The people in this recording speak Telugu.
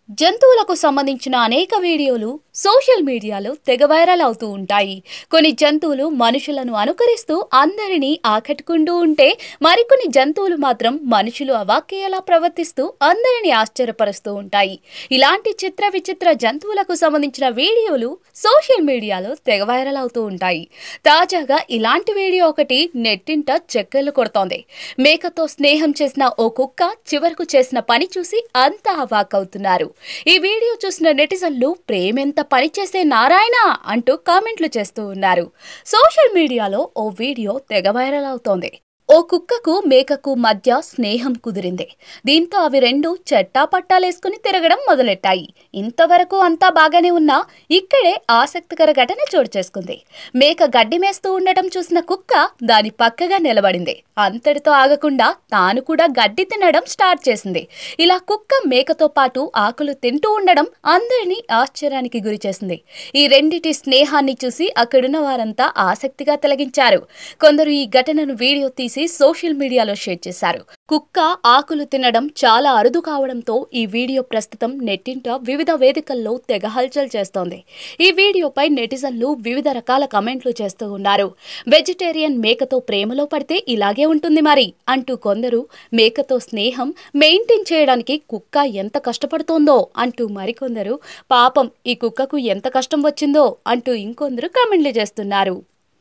జంతువులకు సంబంధించిన అనేక వీడియోలు సోషల్ మీడియాలో తెగ వైరల్ అవుతూ ఉంటాయి. కొన్ని జంతువులు మనుషులను అనుకరిస్తూ అందరినీ ఆకట్టుకుంటూ ఉంటే, మరికొన్ని జంతువులు మాత్రం మనుషులు అవాక్కేలా ప్రవర్తిస్తూ అందరినీ ఆశ్చర్యపరుస్తూ ఉంటాయి. ఇలాంటి చిత్ర విచిత్ర జంతువులకు సంబంధించిన వీడియోలు సోషల్ మీడియాలో తెగ వైరల్ అవుతూ ఉంటాయి. తాజాగా ఇలాంటి వీడియో ఒకటి నెట్టింట చక్కర్లు కొడుతోంది. మేకతో స్నేహం చేసిన ఓ కుక్క చివరకు చేసిన పని చూసి అంతా అవాక్కవుతున్నారు. ఈ వీడియో చూసిన నెటిజన్లు ప్రేమెంత పనిచేసే నారాయణ అంటూ కామెంట్లు చేస్తూ ఉన్నారు. సోషల్ మీడియాలో ఓ వీడియో తెగ వైరల్ అవుతోంది. ఓ కుక్కకు మేకకు మధ్య స్నేహం కుదిరింది. దీంతో అవి రెండు చెట్టాపట్టాలేసుకుని తిరగడం మొదలెట్టాయి. ఇంతవరకు అంతా బాగానే ఉన్నా ఇక్కడే ఆసక్తికర ఘటన చోటు చేసుకుంది. మేక గడ్డి మేస్తూ ఉండటం చూసిన కుక్క దాని పక్కగా నిలబడింది. అంతటితో ఆగకుండా తాను కూడా గడ్డి తినడం స్టార్ట్ చేసింది. ఇలా కుక్క మేకతో పాటు ఆకులు తింటూ ఉండడం అందరినీ ఆశ్చర్యానికి గురి చేసింది. ఈ రెండిటి స్నేహాన్ని చూసి అక్కడున్న వారంతా ఆసక్తిగా తిలగించారు. కొందరు ఈ ఘటనను వీడియో తీసి సోషల్ మీడియాలో షేర్ చేశారు. కుక్క ఆకులు తినడం చాలా అరుదు కావడంతో ఈ వీడియో ప్రస్తుతం నెట్టింట వివిధ వేదికల్లో తెగ హల్చల్ చేస్తోంది. ఈ వీడియోపై నెటిజన్లు వివిధ రకాల కమెంట్లు చేస్తూ ఉన్నారు. వెజిటేరియన్ మేకతో ప్రేమలో పడితే ఇలాగే ఉంటుంది మరి అంటూ కొందరు, మేకతో స్నేహం మెయింటైన్ చేయడానికి కుక్క ఎంత కష్టపడుతోందో అంటూ మరికొందరు, పాపం ఈ కుక్కకు ఎంత కష్టం వచ్చిందో అంటూ ఇంకొందరు కమెంట్లు చేస్తున్నారు.